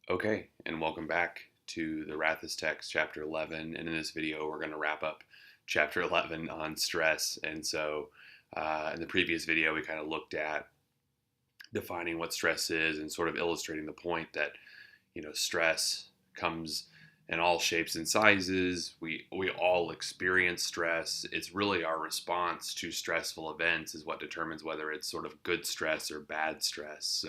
Okay, and welcome back to the Rathus Ch chapter 11. And in this video, we're going to wrap up chapter 11 on stress. In the previous video, we kind of looked at defining what stress is and sort of illustrating the point that, stress comes in all shapes and sizes. We all experience stress. It's really our response to stressful events is what determines whether it's sort of good stress or bad stress.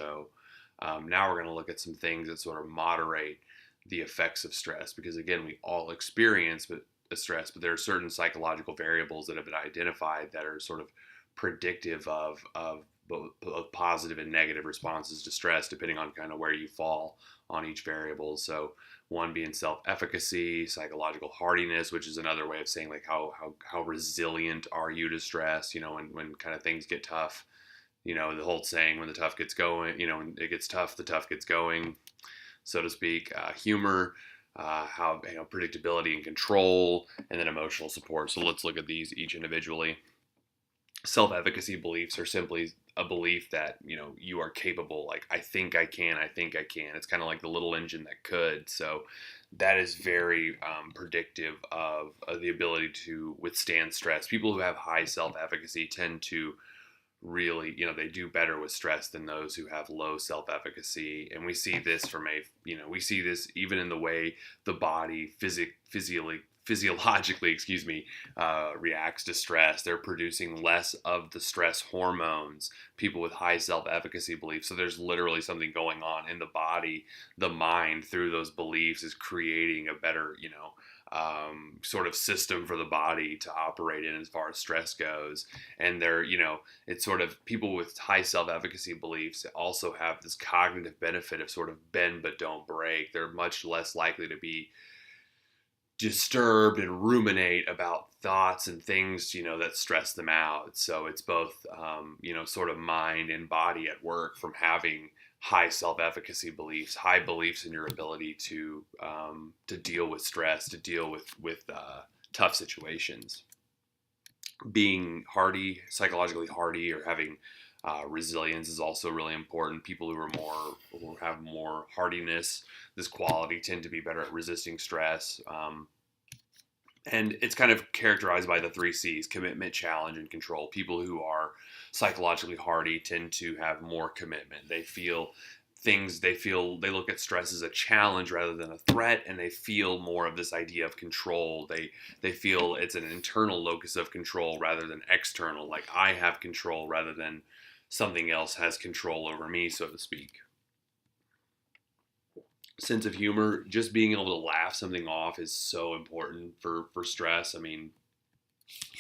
Now we're going to look at some things that sort of moderate the effects of stress because, again, we all experience stress, but there are certain psychological variables that have been identified that are sort of predictive of both positive and negative responses to stress, depending on kind of where you fall on each variable. So one being self-efficacy, psychological hardiness, which is another way of saying like how resilient are you to stress, when kind of things get tough. The whole saying, when the tough gets going, when it gets tough, the tough gets going, so to speak. Humor, how, predictability and control, and then emotional support. So let's look at these each individually. Self-efficacy beliefs are simply a belief that, you are capable. Like, I think I can. It's kind of like the little engine that could. So that is very predictive of the ability to withstand stress. People who have high self-efficacy tend to really, they do better with stress than those who have low self-efficacy. And we see this we see this even in the way the body physiologically, reacts to stress. They're producing less of the stress hormones, people with high self-efficacy beliefs. So there's literally something going on in the body. The mind, through those beliefs, is creating a better, sort of system for the body to operate in as far as stress goes. And it's sort of people with high self-efficacy beliefs also have this cognitive benefit of sort of bend but don't break. They're much less likely to be disturbed and ruminate about thoughts and things, that stress them out. So it's both, sort of mind and body at work from having high self-efficacy beliefs, high beliefs in your ability to deal with stress, to deal with tough situations. Being hardy, psychologically hardy, or having resilience is also really important. People who have more hardiness, this quality, tend to be better at resisting stress. And it's kind of characterized by the 3 C's: commitment, challenge, and control. People who are psychologically hardy tend to have more commitment. They look at stress as a challenge rather than a threat, and they feel more of this idea of control. They feel it's an internal locus of control rather than external, like I have control rather than something else has control over me, so to speak. Sense of humor, just being able to laugh something off is so important for stress. I mean,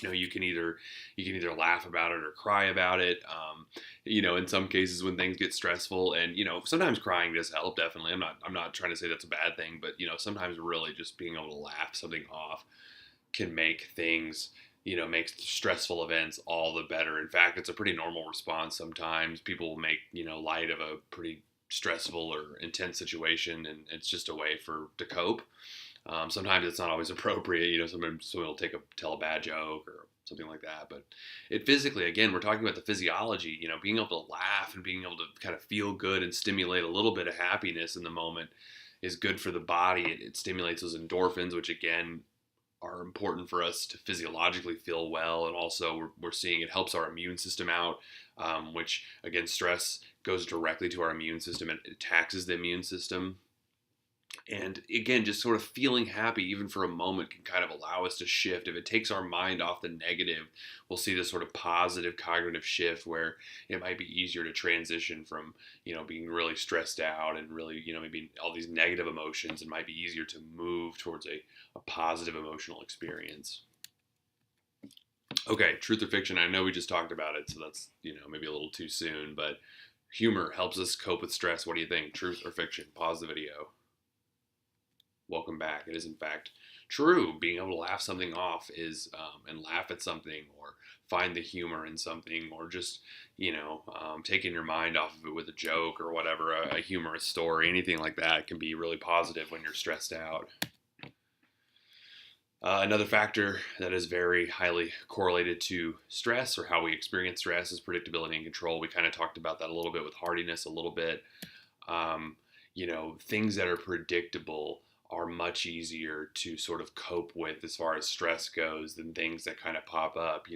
you can either laugh about it or cry about it. In some cases when things get stressful, and sometimes crying does help. Definitely, I'm not trying to say that's a bad thing, but sometimes really just being able to laugh something off can make things, make stressful events all the better. In fact, it's a pretty normal response. Sometimes people will make light of a pretty stressful or intense situation, and it's just a way to cope. Sometimes it's not always appropriate. Sometimes someone will tell a bad joke or something like that. But it physically, again, we're talking about the physiology. Being able to laugh and being able to kind of feel good and stimulate a little bit of happiness in the moment is good for the body. It stimulates those endorphins, which again are important for us to physiologically feel well. And also we're seeing it helps our immune system out, which again, stress goes directly to our immune system and it taxes the immune system. And again, just sort of feeling happy, even for a moment, can kind of allow us to shift. If it takes our mind off the negative, we'll see this sort of positive cognitive shift where it might be easier to transition from, being really stressed out and really, maybe all these negative emotions. It might be easier to move towards a positive emotional experience. Okay, truth or fiction. I know we just talked about it, so that's, maybe a little too soon, but humor helps us cope with stress. What do you think? Truth or fiction? Pause the video. Welcome back. It is in fact true. Being able to laugh something off is, and laugh at something or find the humor in something, or just, taking your mind off of it with a joke or whatever, a humorous story, anything like that can be really positive when you're stressed out. Another factor that is very highly correlated to stress or how we experience stress is predictability and control. We kind of talked about that a little bit with hardiness a little bit. things that are predictable are much easier to sort of cope with as far as stress goes than things that kind of pop up.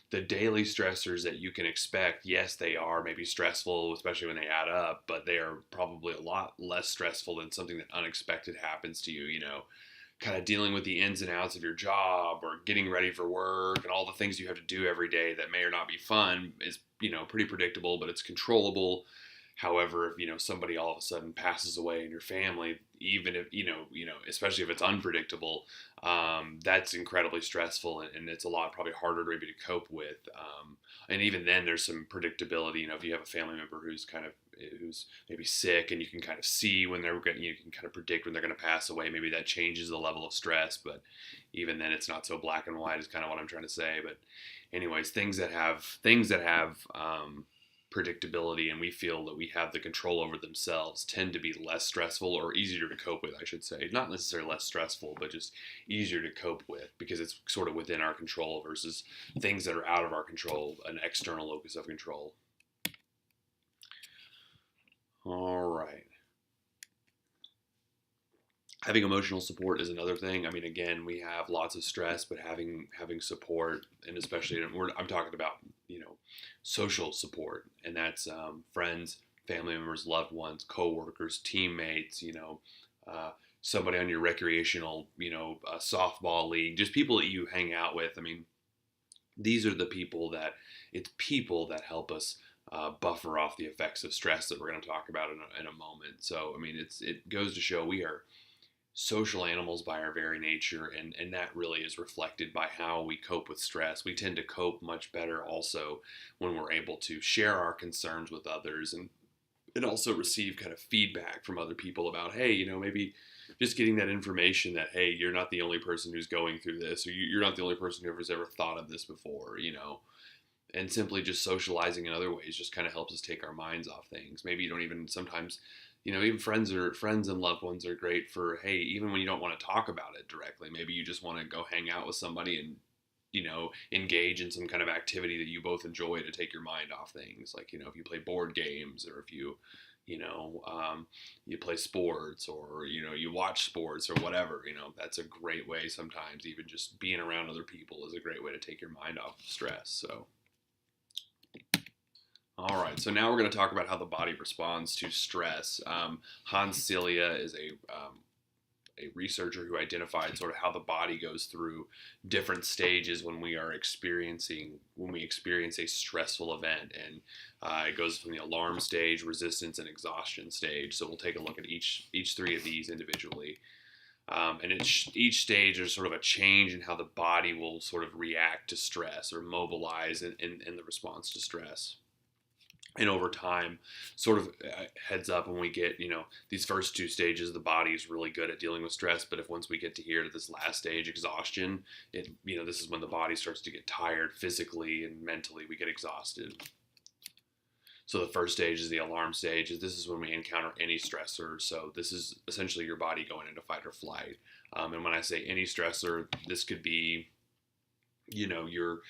The daily stressors that you can expect, yes, they are maybe stressful, especially when they add up, but they are probably a lot less stressful than something that unexpected happens to you, kind of dealing with the ins and outs of your job or getting ready for work and all the things you have to do every day that may or not be fun is, pretty predictable, but it's controllable. However, if somebody all of a sudden passes away in your family, even if especially if it's unpredictable, that's incredibly stressful, and it's a lot probably harder maybe to cope with. And even then, there's some predictability. If you have a family member who's maybe sick, and you can kind of see when they're going, you can kind of predict when they're going to pass away. Maybe that changes the level of stress, but even then, it's not so black and white. Is kind of what I'm trying to say. But anyways, things that have predictability and we feel that we have the control over themselves tend to be less stressful or easier to cope with, I should say. Not necessarily less stressful, but just easier to cope with because it's sort of within our control versus things that are out of our control, an external locus of control. All right. Having emotional support is another thing. I mean, again, we have lots of stress, but having support, and especially I'm talking about social support, and that's friends, family members, loved ones, coworkers, teammates, somebody on your recreational, softball league, just people that you hang out with. I mean, these are the people that help us buffer off the effects of stress that we're going to talk about in a moment. So, I mean, it goes to show we are social animals by our very nature, and that really is reflected by how we cope with stress. We tend to cope much better also when we're able to share our concerns with others and also receive kind of feedback from other people about, hey, maybe just getting that information that, hey, you're not the only person who's going through this, or you're not the only person who has ever thought of this before, and simply just socializing in other ways just kind of helps us take our minds off things. Maybe you don't even sometimes, even friends and loved ones are great for, hey, even when you don't want to talk about it directly, maybe you just want to go hang out with somebody and, engage in some kind of activity that you both enjoy to take your mind off things. Like, if you play board games, or if you play sports, or, you watch sports or whatever, that's a great way sometimes. Even just being around other people is a great way to take your mind off of stress. So, all right, so now we're going to talk about how the body responds to stress. Hans Celia is a researcher who identified sort of how the body goes through different stages when we experience a stressful event, and it goes from the alarm stage, resistance, and exhaustion stage. So we'll take a look at each three of these individually. And each stage is sort of a change in how the body will sort of react to stress or mobilize in the response to stress. And over time, sort of heads up when we get, these first two stages, the body is really good at dealing with stress. But if once we get to this last stage, exhaustion, this is when the body starts to get tired physically and mentally. We get exhausted. So the first stage is the alarm stage. This is when we encounter any stressor. So this is essentially your body going into fight or flight. And when I say any stressor, this could be, you're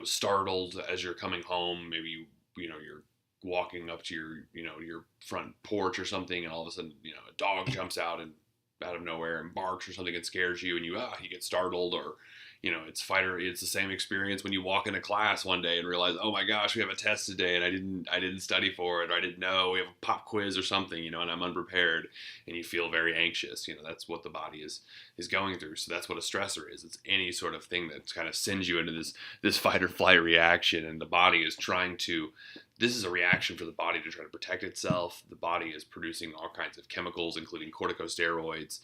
startled as you're coming home. Maybe you're walking up to your front porch or something, and all of a sudden a dog jumps out of nowhere and barks or something and scares you, and you get startled. Or it's the same experience when you walk into class one day and realize, oh my gosh, we have a test today and I didn't study for it, or I didn't know we have a pop quiz or something, and I'm unprepared, and you feel very anxious. That's what the body is going through. So that's what a stressor is. It's any sort of thing that kind of sends you into this fight or flight reaction, and the body is this is a reaction for the body to try to protect itself. The body is producing all kinds of chemicals, including corticosteroids.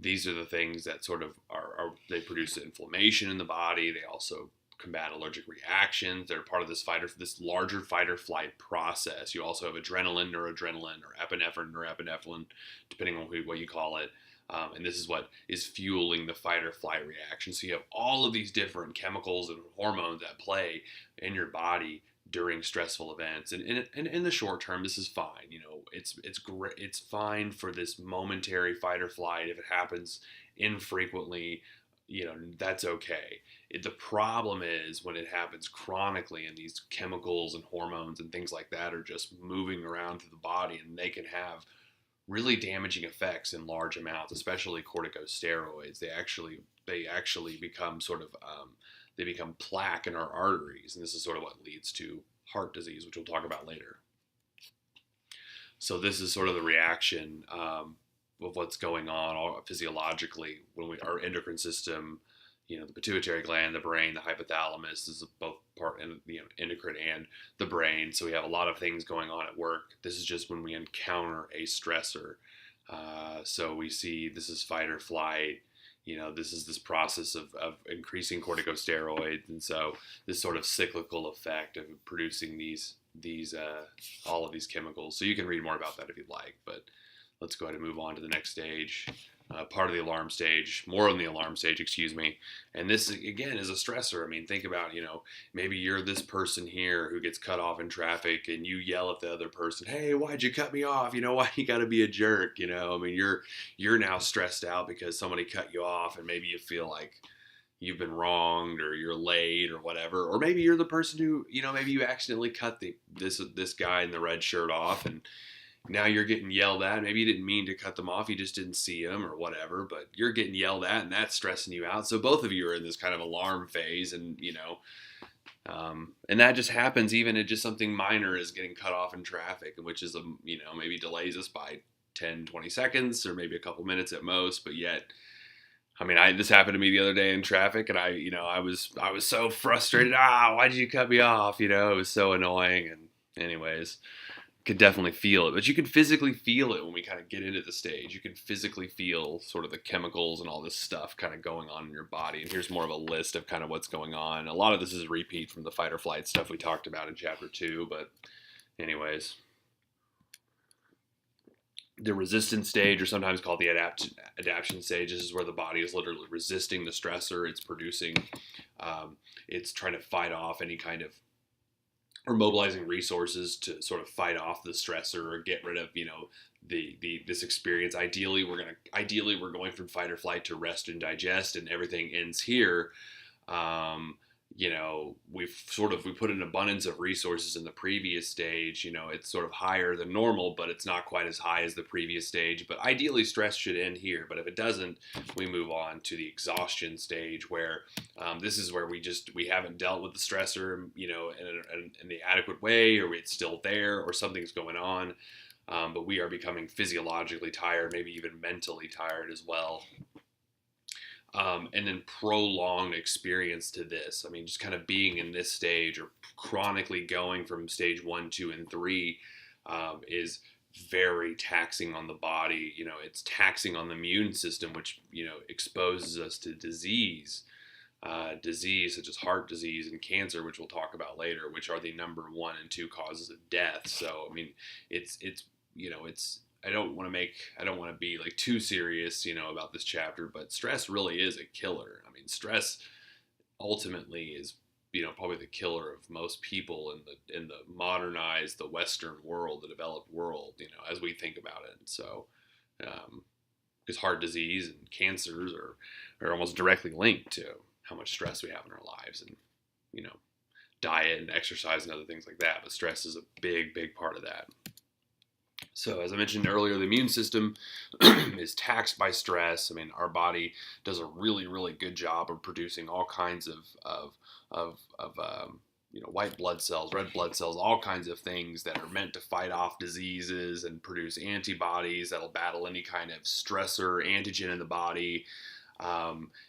These are the things that sort of they produce inflammation in the body. They also combat allergic reactions. They're part of this larger fight or flight process. You also have adrenaline, noradrenaline, or epinephrine, depending on what you call it. And this is what is fueling the fight or flight reaction. So you have all of these different chemicals and hormones at play in your body during stressful events, and in the short term, this is fine. It's great. It's fine for this momentary fight or flight. If it happens infrequently, that's okay. The problem is when it happens chronically and these chemicals and hormones and things like that are just moving around through the body, and they can have really damaging effects in large amounts, especially corticosteroids. They actually become sort of they become plaque in our arteries, and this is sort of what leads to heart disease, which we'll talk about later. So this is sort of the reaction of what's going on all physiologically when our endocrine system, the pituitary gland, the brain, the hypothalamus, this is both part in endocrine and the brain. So we have a lot of things going on at work. This is just when we encounter a stressor. So we see this is fight or flight. This is this process of increasing corticosteroids, and so this sort of cyclical effect of producing these all of these chemicals. So you can read more about that if you'd like, but let's go ahead and move on to the next stage, part of the alarm stage, more on the alarm stage, excuse me. And this, again, is a stressor. I mean, think about, maybe you're this person here who gets cut off in traffic and you yell at the other person, hey, why'd you cut me off? Why you got to be a jerk? I mean, you're now stressed out because somebody cut you off, and maybe you feel like you've been wronged or you're late or whatever. Or maybe you're the person who, maybe you accidentally cut this guy in the red shirt off, and now you're getting yelled at. Maybe you didn't mean to cut them off. You just didn't see them or whatever, but you're getting yelled at, and that's stressing you out. So both of you are in this kind of alarm phase, and, and that just happens even if just something minor is getting cut off in traffic, which is, maybe delays us by 10, 20 seconds or maybe a couple minutes at most. But yet, I mean, this happened to me the other day in traffic, and I was so frustrated. Why did you cut me off? It was so annoying. And anyways, could definitely feel it, but you can physically feel it when we kind of get into the stage. You can physically feel sort of the chemicals and all this stuff kind of going on in your body. And here's more of a list of kind of what's going on. A lot of this is a repeat from the fight or flight stuff we talked about in chapter 2, but anyways. The resistance stage, or sometimes called the adaptation stage, this is where the body is literally resisting the stressor. It's producing, it's trying to fight off any kind of, or mobilizing resources to sort of fight off the stressor or get rid of, this experience. Ideally, we're going from fight or flight to rest and digest, and everything ends here. We put an abundance of resources in the previous stage. It's sort of higher than normal, but it's not quite as high as the previous stage. But ideally, stress should end here. But if it doesn't, we move on to the exhaustion stage, where this is where we haven't dealt with the stressor, in the adequate way, or it's still there, or something's going on. But we are becoming physiologically tired, maybe even mentally tired as well. And then prolonged experience to this. I mean, just kind of being in this stage, or chronically going from stage 1, 2, and 3 is very taxing on the body. It's taxing on the immune system, which, exposes us to disease such as heart disease and cancer, which we'll talk about later, which are the number 1 and 2 causes of death. So, I mean, it's I don't want to be like too serious, about this chapter, but stress really is a killer. I mean, stress ultimately is, probably the killer of most people in the modernized, the Western world, the developed world, as we think about it. And so, because heart disease and cancers are almost directly linked to how much stress we have in our lives, and, diet and exercise and other things like that. But stress is a big, big part of that. So as I mentioned earlier, the immune system is taxed by stress. I mean, our body does a really, really good job of producing all kinds of white blood cells, red blood cells, all kinds of things that are meant to fight off diseases and produce antibodies that'll battle any kind of stressor antigen in the body.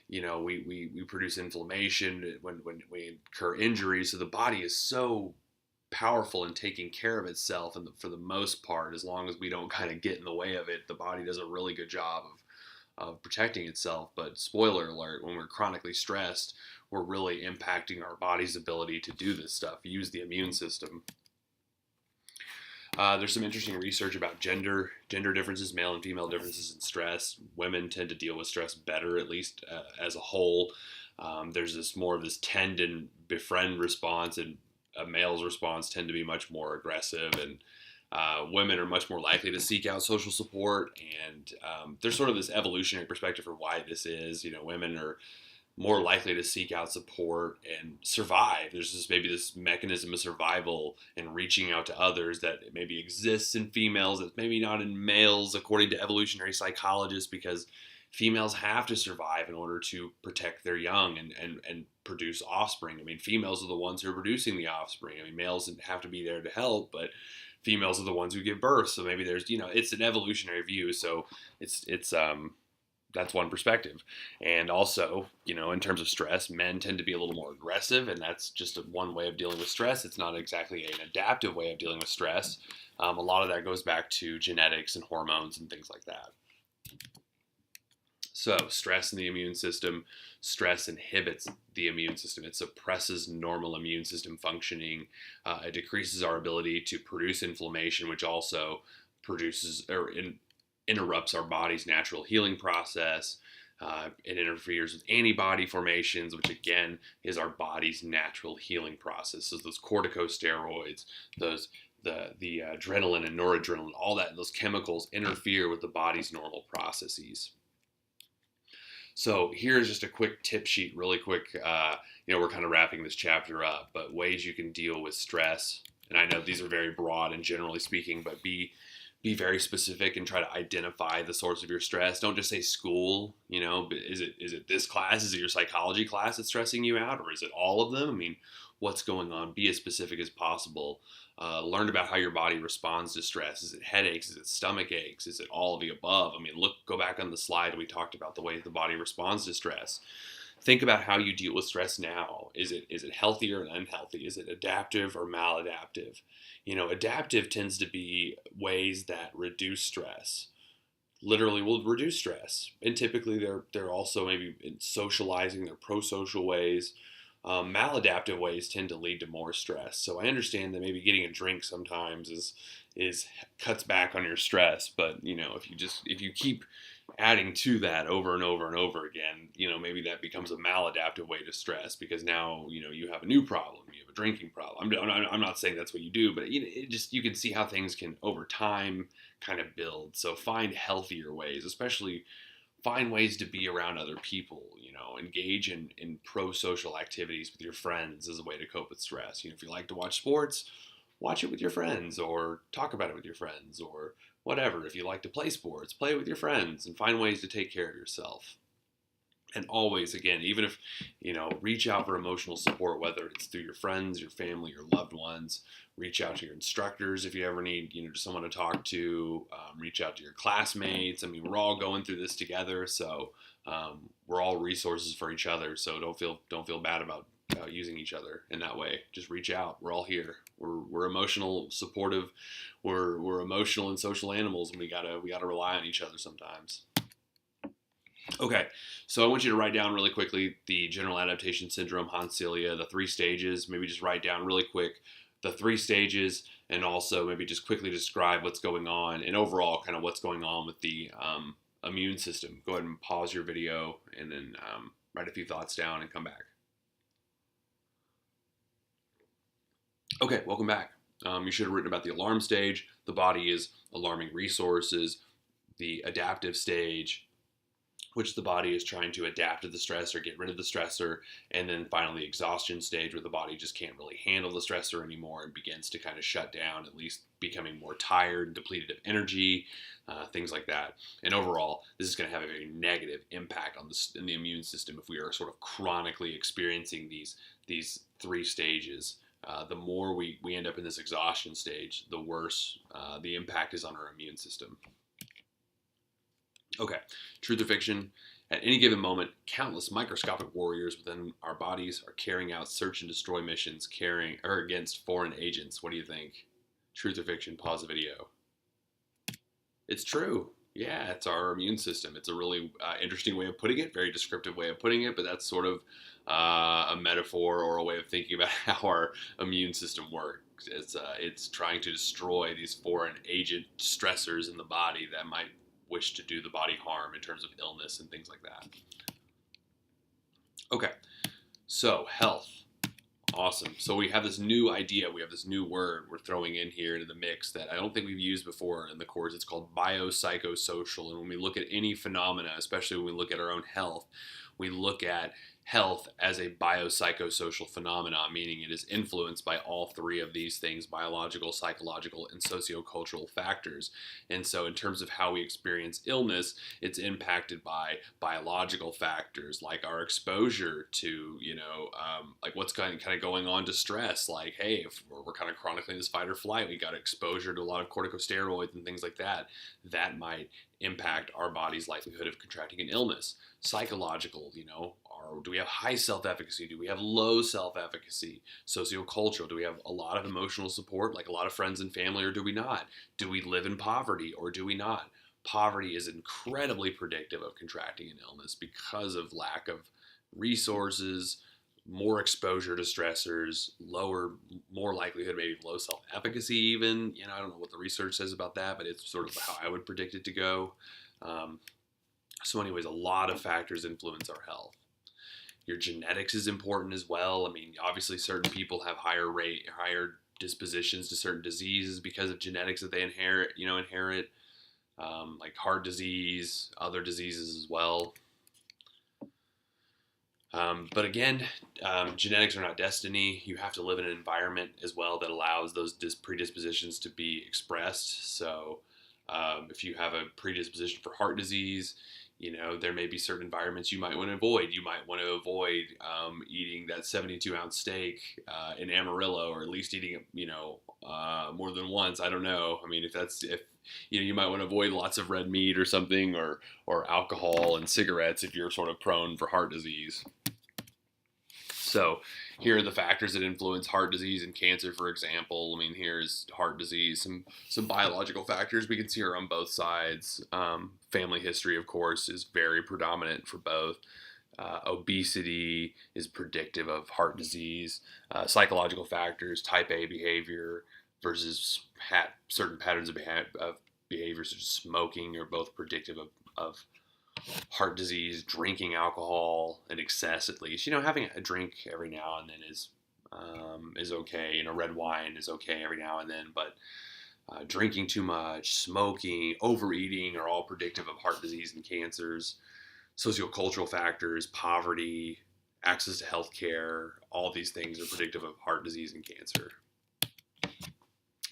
We produce inflammation when we incur injuries. So the body is so powerful in taking care of itself, and for the most part, as long as we don't kind of get in the way of it, the body does a really good job of protecting itself. But spoiler alert, when we're chronically stressed, we're really impacting our body's ability to do this stuff, use the immune system. There's some interesting research about gender differences, male and female differences in stress. Women tend to deal with stress better, at least as a whole. There's more of this tend and befriend response, and a male's response tend to be much more aggressive, and women are much more likely to seek out social support. And there's sort of this evolutionary perspective for why this is. Women are more likely to seek out support and survive. There's maybe this mechanism of survival and reaching out to others that maybe exists in females that's maybe not in males, according to evolutionary psychologists, because females have to survive in order to protect their young and produce offspring. I mean, females are the ones who are producing the offspring. I mean, males have to be there to help, but females are the ones who give birth. So maybe there's, it's an evolutionary view. So it's that's one perspective. And also, in terms of stress, men tend to be a little more aggressive, and that's just one way of dealing with stress. It's not exactly an adaptive way of dealing with stress. A lot of that goes back to genetics and hormones and things like that. So stress in the immune system, stress inhibits the immune system. It suppresses normal immune system functioning. It decreases our ability to produce inflammation, which also interrupts our body's natural healing process. It interferes with antibody formations, which again is our body's natural healing process. So those corticosteroids, the adrenaline and noradrenaline, all that, those chemicals interfere with the body's normal processes. So here's just a quick tip sheet, really quick. We're kind of wrapping this chapter up, but ways you can deal with stress. And I know these are very broad and generally speaking, but be very specific and try to identify the source of your stress. Don't just say school. Is it this class? Is it your psychology class that's stressing you out, or is it all of them? I mean, what's going on? Be as specific as possible. Learn about how your body responds to stress. Is it headaches? Is it stomach aches? Is it all of the above? I mean, go back on the slide. We talked about the way the body responds to stress. Think about how you deal with stress now. Is it healthy or unhealthy? Is it adaptive or maladaptive? Adaptive tends to be ways that reduce stress. Literally will reduce stress. And typically they're also maybe in socializing, they're pro-social ways. Maladaptive ways tend to lead to more stress. So I understand that maybe getting a drink sometimes is cuts back on your stress, but if you keep adding to that over and over and over again, maybe that becomes a maladaptive way to stress, because now you have a new problem, you have a drinking problem. I'm not saying that's what you do, but you can see how things can over time kind of build. So find healthier ways, especially find ways to be around other people, engage in pro-social activities with your friends as a way to cope with stress. If you like to watch sports, watch it with your friends, or talk about it with your friends, or whatever. If you like to play sports, play it with your friends, and find ways to take care of yourself. And always, again, even if, reach out for emotional support, whether it's through your friends, your family, your loved ones. Reach out to your instructors if you ever need, someone to talk to. Reach out to your classmates. I mean, we're all going through this together, so we're all resources for each other. So don't feel bad about using each other in that way. Just reach out. We're all here. We're emotional, supportive. We're emotional and social animals, and we gotta rely on each other sometimes. Okay, so I want you to write down really quickly the general adaptation syndrome, Hanselia, the 3 stages. Maybe just write down really quick the 3 stages, and also maybe just quickly describe what's going on and overall kind of what's going on with the immune system. Go ahead and pause your video and then write a few thoughts down and come back. Okay, welcome back. You should have written about the alarm stage. The body is alarming resources. The adaptive stage, which the body is trying to adapt to the stress or get rid of the stressor. And then finally, the exhaustion stage, where the body just can't really handle the stressor anymore and begins to kind of shut down, at least becoming more tired, depleted of energy, things like that. And overall, this is going to have a very negative impact on in the immune system if we are sort of chronically experiencing these 3 stages. The more we end up in this exhaustion stage, the worse the impact is on our immune system. Okay, truth or fiction? At any given moment, countless microscopic warriors within our bodies are carrying out search and destroy missions against foreign agents. What do you think? Truth or fiction? Pause the video. It's true. Yeah, it's our immune system. It's a really interesting way of putting it, very descriptive way of putting it, but that's sort of a metaphor or a way of thinking about how our immune system works. It's trying to destroy these foreign agent stressors in the body that might wish to do the body harm in terms of illness and things like that. Okay, so health. Awesome. So we have this new idea, we have this new word we're throwing in here into the mix that I don't think we've used before in the course. It's called biopsychosocial. And when we look at any phenomena, especially when we look at our own health, we look at health as a biopsychosocial phenomenon, meaning it is influenced by all three of these things: biological, psychological, and sociocultural factors. And so in terms of how we experience illness, it's impacted by biological factors like our exposure to, like what's kind of going on to stress. Like, hey, if we're kind of chronically in this fight or flight, we got exposure to a lot of corticosteroids and things like that. That might impact our body's likelihood of contracting an illness. Psychological, do we have high self-efficacy? Do we have low self-efficacy? Sociocultural, do we have a lot of emotional support, like a lot of friends and family, or do we not? Do we live in poverty, or do we not? Poverty is incredibly predictive of contracting an illness because of lack of resources, more exposure to stressors, more likelihood, maybe low self-efficacy even. I don't know what the research says about that, but it's sort of how I would predict it to go. So anyways, a lot of factors influence our health. Your genetics is important as well. I mean, obviously certain people have higher dispositions to certain diseases because of genetics that they inherit, like heart disease, other diseases as well. But again, genetics are not destiny. You have to live in an environment as well that allows those predispositions to be expressed. So if you have a predisposition for heart disease, there may be certain environments you might want to avoid. You might want to avoid eating that 72-ounce steak in Amarillo, or at least eating it, more than once. I don't know. I mean, if you might want to avoid lots of red meat or something, or alcohol and cigarettes if you're sort of prone for heart disease. So here are the factors that influence heart disease and cancer, for example. I mean, here's heart disease, some biological factors we can see are on both sides. Family history, of course, is very predominant for both. Obesity is predictive of heart disease. Psychological factors, type A behavior versus certain patterns of behavior, such as smoking, are both predictive of heart disease. Drinking alcohol in excess, at least, having a drink every now and then is okay. Red wine is okay every now and then, but drinking too much, smoking, overeating are all predictive of heart disease and cancers. Sociocultural factors, poverty, access to health care, all these things are predictive of heart disease and cancer.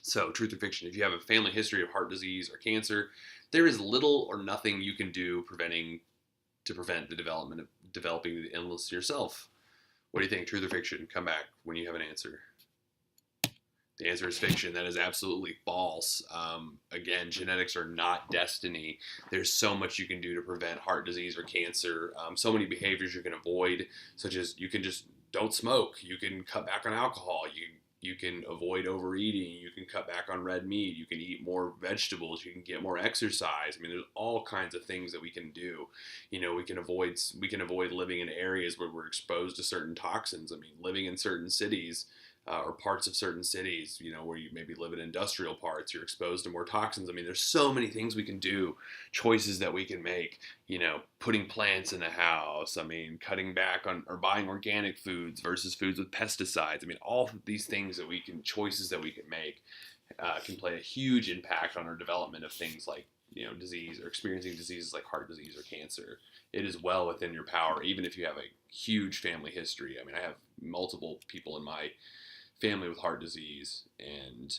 So, truth or fiction, if you have a family history of heart disease or cancer, there is little or nothing you can do to prevent the developing the illness yourself. What do you think? Truth or fiction? Come back when you have an answer. The answer is fiction. That is absolutely false. Again, genetics are not destiny. There's so much you can do to prevent heart disease or cancer. So many behaviors you can avoid, such as you can just don't smoke. You can cut back on alcohol. You can avoid overeating. You can cut back on red meat. You can eat more vegetables. You can get more exercise. I mean, there's all kinds of things that we can do. We can avoid living in areas where we're exposed to certain toxins. I mean, living in certain cities, or parts of certain cities, where you maybe live in industrial parts, you're exposed to more toxins. I mean, there's so many things we can do, choices that we can make, putting plants in the house. I mean, cutting back on or buying organic foods versus foods with pesticides. I mean, all of these things choices that we can make can play a huge impact on our development of things like, disease, or experiencing diseases like heart disease or cancer. It is well within your power, even if you have a huge family history. I mean, I have multiple people in my family with heart disease, and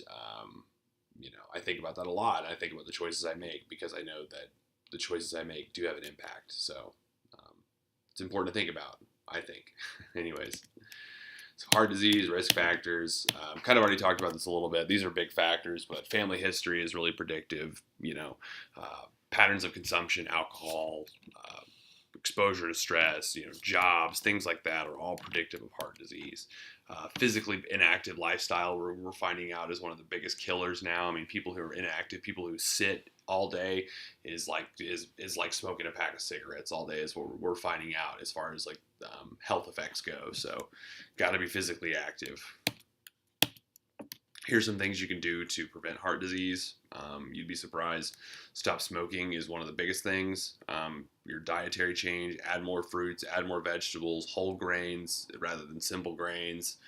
I think about that a lot. I think about the choices I make, because I know that the choices I make do have an impact. So it's important to think about, I think. Anyways, so heart disease, risk factors, kind of already talked about this a little bit. These are big factors, but family history is really predictive. Patterns of consumption, alcohol, exposure to stress, jobs, things like that are all predictive of heart disease. Physically inactive lifestyle, we're finding out, is one of the biggest killers now. I mean, people who are inactive, people who sit all day is like smoking a pack of cigarettes all day, is what we're finding out as far as health effects go. So, got to be physically active. Here's some things you can do to prevent heart disease. You'd be surprised. Stop smoking is one of the biggest things. Your dietary change, add more fruits, add more vegetables, whole grains rather than simple grains.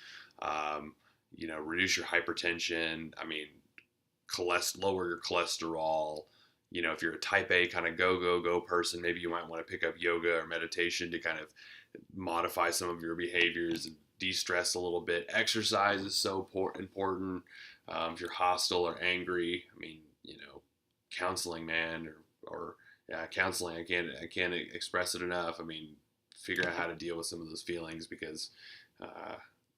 Reduce your hypertension. I mean, lower your cholesterol. If you're a type A kind of go person, maybe you might want to pick up yoga or meditation to kind of modify some of your behaviors, de-stress a little bit. Exercise is so important. If you're hostile or angry, I mean, counseling, man, or counseling. I can't express it enough. I mean, figure out how to deal with some of those feelings, because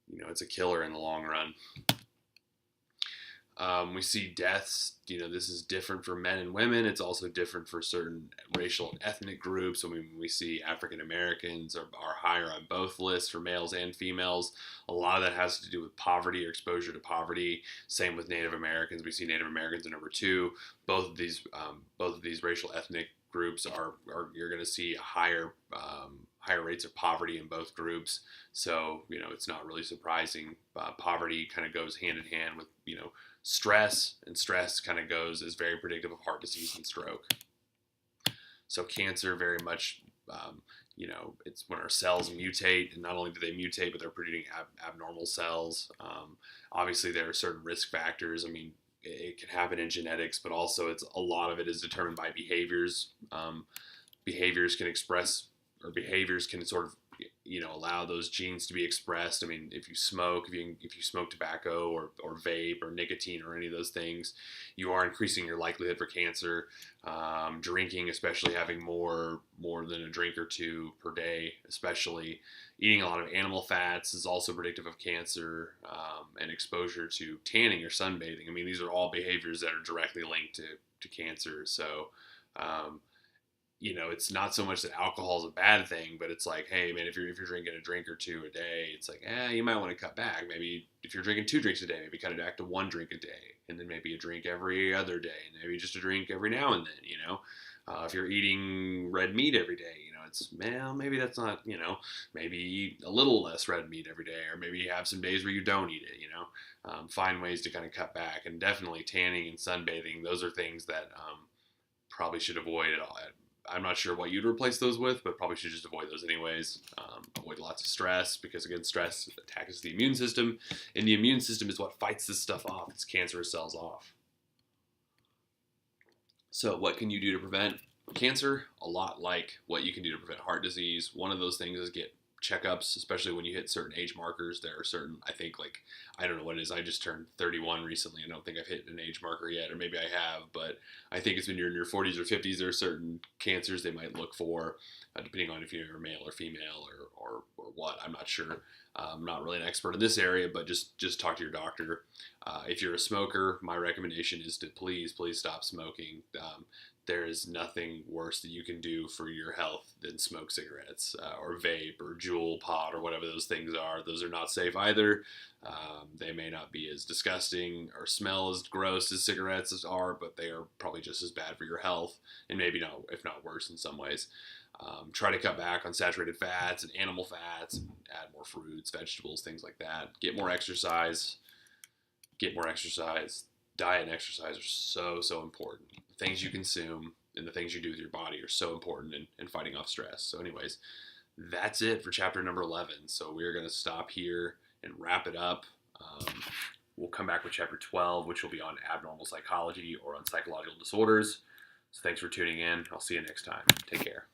it's a killer in the long run. We see deaths. This is different for men and women. It's also different for certain racial and ethnic groups. I mean, we see African Americans are higher on both lists for males and females. A lot of that has to do with poverty or exposure to poverty. Same with Native Americans. We see Native Americans at number 2. Both of these racial ethnic groups are you're going to see higher rates of poverty in both groups. So it's not really surprising. Poverty kind of goes hand in hand with stress, and stress kind of is very predictive of heart disease and stroke. So cancer very much, it's when our cells mutate, and not only do they mutate, but they're producing abnormal cells. Obviously, there are certain risk factors. I mean, it can happen in genetics, but also a lot of it is determined by behaviors. Behaviors can sort of allow those genes to be expressed. I mean, if you smoke tobacco or vape or nicotine or any of those things, you are increasing your likelihood for cancer. Drinking, especially having more than a drink or 2 per day, especially eating a lot of animal fats, is also predictive of cancer. And exposure to tanning or sunbathing. I mean, these are all behaviors that are directly linked to cancer. So, it's not so much that alcohol is a bad thing, but it's like, hey, man, if you're drinking a drink or 2 a day, it's like, you might want to cut back. Maybe if you're drinking 2 drinks a day, maybe cut it back to 1 drink a day, and then maybe a drink every other day, and maybe just a drink every now and then. If you're eating red meat every day, maybe that's not, maybe eat a little less red meat every day, or maybe have some days where you don't eat it. Find ways to kind of cut back. And definitely tanning and sunbathing, those are things that probably should avoid at all. I'm not sure what you'd replace those with, but probably should just avoid those anyways. Avoid lots of stress, because again, stress attacks the immune system, and the immune system is what fights this stuff off, its cancerous cells off. So what can you do to prevent cancer? A lot like what you can do to prevent heart disease. One of those things is get checkups, especially when you hit certain age markers. There are certain, I think, I don't know what it is. I just turned 31 recently. I don't think I've hit an age marker yet, or maybe I have, but I think it's when you're in your 40s or 50s, there are certain cancers they might look for, depending on if you're male or female or what. I'm not sure. I'm not really an expert in this area, but just talk to your doctor. If you're a smoker, my recommendation is to please stop smoking. There is nothing worse that you can do for your health than smoke cigarettes or vape or Juul pot or whatever those things are. Those are not safe either. They may not be as disgusting or smell as gross as cigarettes are, but they are probably just as bad for your health, and maybe not, if not worse in some ways. Try to cut back on saturated fats and animal fats, and add more fruits, vegetables, things like that. Get more exercise. Diet and exercise are so important. The things you consume and the things you do with your body are so important in fighting off stress. So anyways, that's it for chapter number 11. So we're going to stop here and wrap it up. We'll come back with chapter 12, which will be on abnormal psychology or on psychological disorders. So thanks for tuning in. I'll see you next time. Take care.